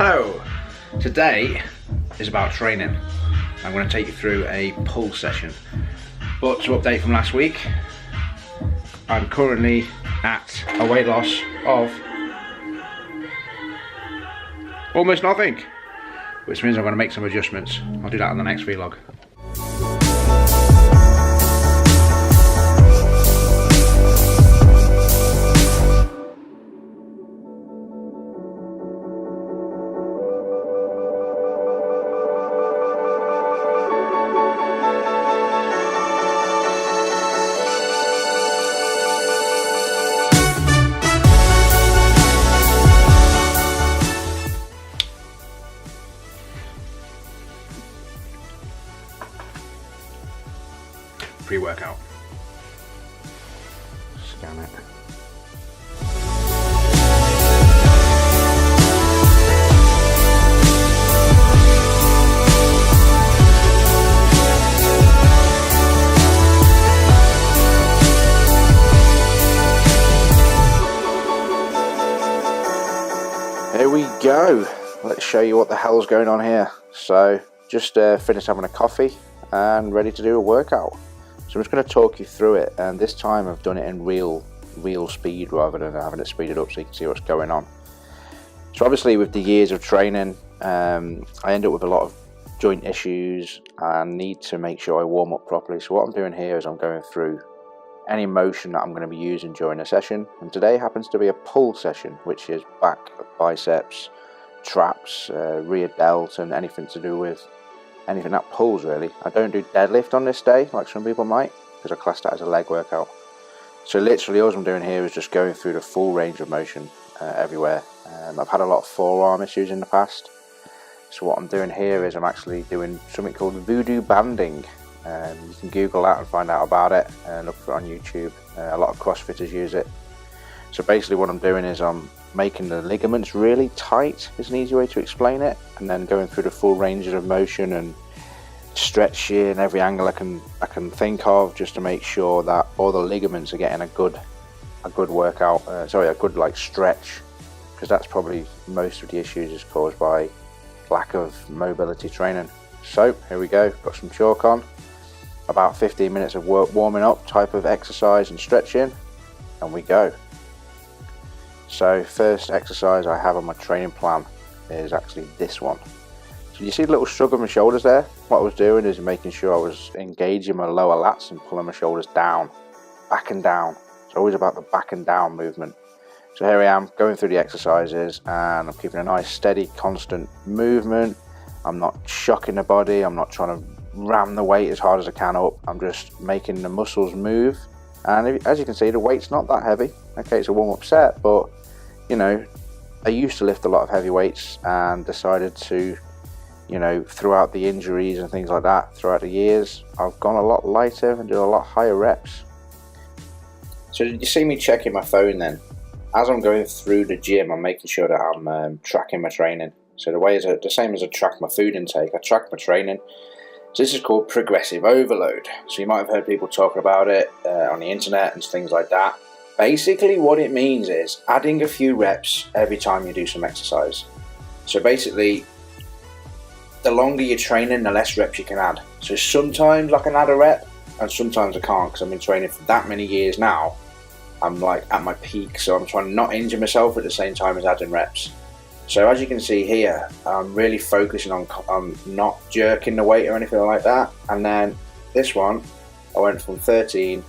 Hello, today is about training. I'm going to take you through a pull session. But to update from last week, I'm currently at a weight loss of almost nothing, which means I'm going to make some adjustments. I'll do that on the next vlog. Pre-workout. Scan it. Here we go. Let's show you what the hell's going on here. So just finished having a coffee and ready to do a workout. So I'm just going to talk you through it, and this time I've done it in real speed rather than having it speeded up so you can see what's going on. So obviously with the years of training, I end up with a lot of joint issues and need to make sure I warm up properly. So what I'm doing here is I'm going through any motion that I'm going to be using during a session, and today happens to be a pull session, which is back, biceps, traps, rear delt, and anything to do with anything that pulls really. I don't do deadlift on this day like some people might, because I class that as a leg workout. So literally all I'm doing here is just going through the full range of motion everywhere. I've had a lot of forearm issues in the past, so what I'm doing here is I'm actually doing something called voodoo banding. You can Google that and find out about it and look for it on YouTube. A lot of CrossFitters use it. So basically what I'm doing is I'm making the ligaments really tight, is an easy way to explain it, and then going through the full ranges of motion and stretching every angle I can think of, just to make sure that all the ligaments are getting a good workout, a good like stretch, because that's probably most of the issues is caused by lack of mobility training. So here we go, got some chalk on, about 15 minutes of warming up type of exercise and stretching, and we go. So first exercise I have on my training plan is actually this one. So you see the little shrug of my shoulders there? What I was doing is making sure I was engaging my lower lats and pulling my shoulders down, back and down. It's always about the back and down movement. So here I am going through the exercises, and I'm keeping a nice steady constant movement. I'm not shocking the body, I'm not trying to ram the weight as hard as I can up. I'm just making the muscles move, and as you can see the weight's not that heavy. Okay, it's a warm-up set, but you know, I used to lift a lot of heavy weights and decided to, you know, throughout the injuries and things like that, throughout the years, I've gone a lot lighter and do a lot higher reps. So did you see me checking my phone then? As I'm going through the gym, I'm making sure that I'm tracking my training. So the same as I track my food intake, I track my training. So this is called progressive overload. So you might have heard people talk about it on the internet and things like that. Basically what it means is adding a few reps every time you do some exercise. So basically, the longer you're training, the less reps you can add. So sometimes I can add a rep and sometimes I can't, because I've been training for that many years now. I'm like at my peak, so I'm trying to not injure myself at the same time as adding reps. So as you can see here, I'm really focusing on not jerking the weight or anything like that. And then this one, I went from 13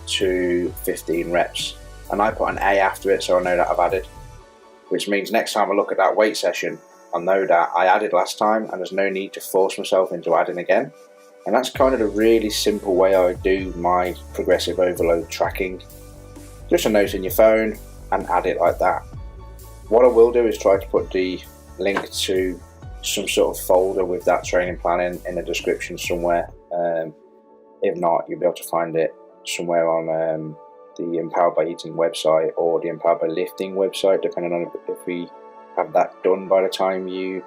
to 15 reps, and I put an A after it so I know that I've added, which means next time I look at that weight session, I'll know that I added last time and there's no need to force myself into adding again. And that's kind of the really simple way I do my progressive overload tracking. Just a note in your phone and add it like that. What I will do is try to put the link to some sort of folder with that training plan in the description somewhere. If not, you'll be able to find it somewhere on the Empowered by Eating website or the Empowered by Lifting website, depending on if we have that done by the time you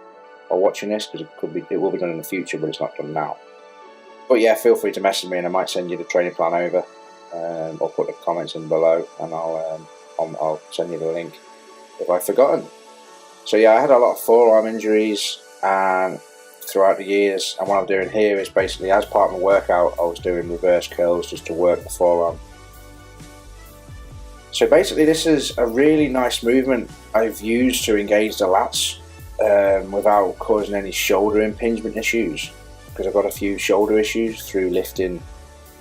are watching this, because it will be done in the future, but it's not done now. But yeah, feel free to message me and I might send you the training plan over, or put the comments in below, and I'll send you the link if I've forgotten. So yeah, I had a lot of forearm injuries and throughout the years, and what I'm doing here is basically, as part of my workout, I was doing reverse curls just to work the forearm. So basically this is a really nice movement I've used to engage the lats without causing any shoulder impingement issues, because I've got a few shoulder issues through lifting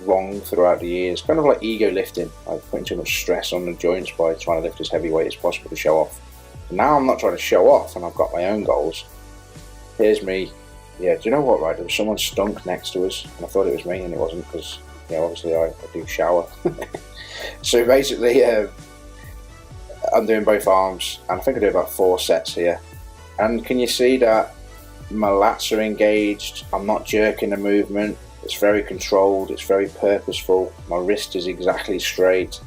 wrong throughout the years, kind of like ego lifting, like putting too much stress on the joints by trying to lift as heavy weight as possible to show off. And now I'm not trying to show off, and I've got my own goals. Here's me. Yeah, do you know what, right, there was someone stunk next to us, and I thought it was me, and it wasn't, because, you know, obviously I do shower. So basically, I'm doing both arms, and I think I do about 4 sets here. And can you see that my lats are engaged? I'm not jerking the movement. It's very controlled, it's very purposeful. My wrist is exactly straight.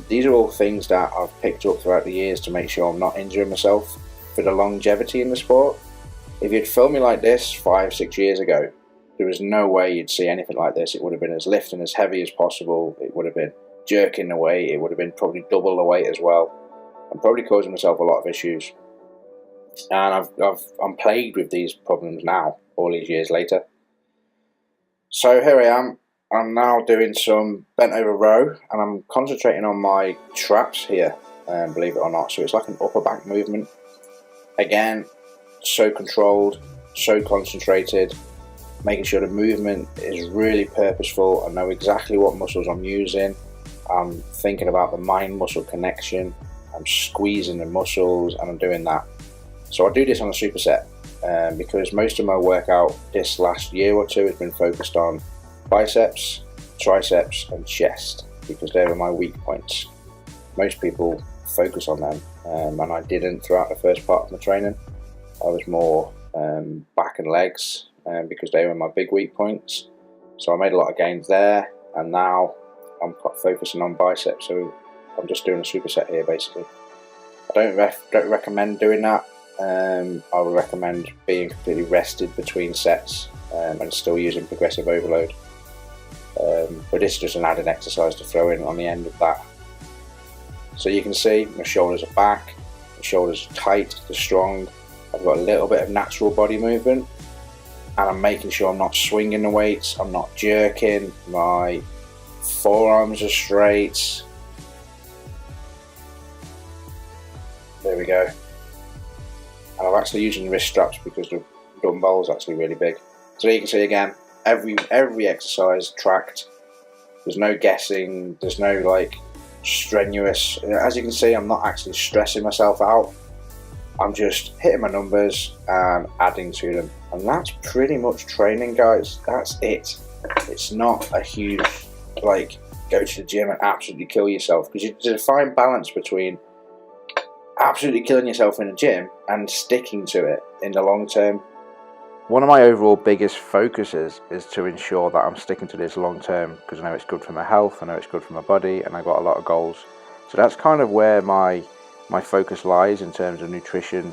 These are all things that I've picked up throughout the years to make sure I'm not injuring myself for the longevity in the sport. If you'd filmed me like this 5-6 years ago, there was no way you'd see anything like this. It would have been as lifting as heavy as possible. It would have been jerking the weight. It would have been probably double the weight as well. I'm probably causing myself a lot of issues. And I'm plagued with these problems now, all these years later. So here I am. I'm now doing some bent over row, and I'm concentrating on my traps here, believe it or not. So it's like an upper back movement. Again, so controlled, so concentrated, making sure the movement is really purposeful. I know exactly what muscles I'm using. I'm thinking about the mind-muscle connection. I'm squeezing the muscles, and I'm doing that. So I do this on a superset because most of my workout this last year or two has been focused on biceps, triceps and chest, because they were my weak points. Most people focus on them, and I didn't throughout the first part of my training. I was more back and legs because they were my big weak points. So I made a lot of gains there, and now I'm focusing on biceps. So I'm just doing a superset here basically. I don't recommend doing that. I would recommend being completely rested between sets and still using progressive overload. But this is just an added exercise to throw in on the end of that. So you can see my shoulders are back, my shoulders are tight, they're strong. I've got a little bit of natural body movement, and I'm making sure I'm not swinging the weights, I'm not jerking, my forearms are straight. There we go. And I'm actually using wrist straps because the dumbbell is actually really big. So you can see again, every exercise tracked. There's no guessing, there's no like strenuous. As you can see, I'm not actually stressing myself out. I'm just hitting my numbers and adding to them. And that's pretty much training, guys. That's it. It's not a huge, like, go to the gym and absolutely kill yourself, because there's a fine balance between absolutely killing yourself in the gym and sticking to it in the long term. One of my overall biggest focuses is to ensure that I'm sticking to this long term, because I know it's good for my health, I know it's good for my body, and I've got a lot of goals. So that's kind of where my focus lies in terms of nutrition,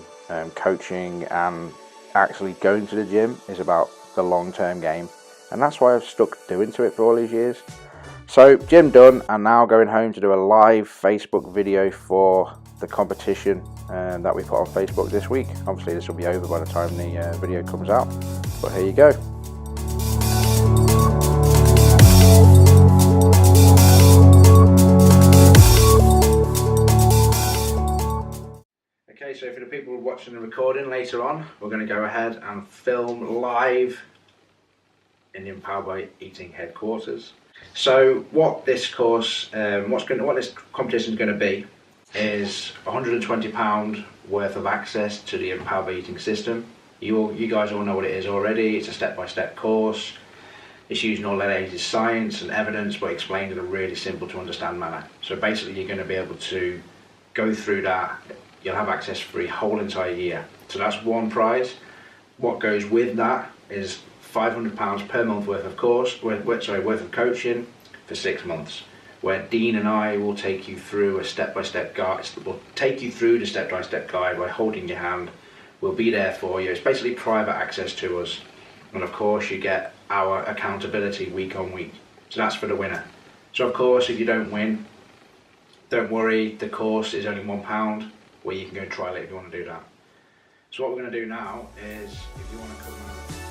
coaching, and actually going to the gym is about the long term game. And that's why I've stuck doing to it for all these years. So gym done, and now going home to do a live Facebook video for the competition that we put on Facebook this week. Obviously this will be over by the time the video comes out, but here you go. Okay, so for the people watching the recording later on, we're going to go ahead and film live in the Empowered by Eating headquarters. So what this course, what this competition is going to be is £120 worth of access to the Empowered by Eating system. You guys all know what it is already. It's a step-by-step course. It's using all the latest science and evidence, but explained in a really simple to understand manner. So basically you're going to be able to go through that. You'll have access for a whole entire year. So that's one prize. What goes with that is £500 per month worth of worth of coaching for 6 months, where Dean and I will take you through a step-by-step guide. We'll take you through the step-by-step guide by holding your hand. We'll be there for you. It's basically private access to us, and of course you get our accountability week on week. So that's for the winner. So of course, if you don't win, don't worry. The course is only £1. or you can go trial it if you want to do that. So what we're going to do now is, if you want to come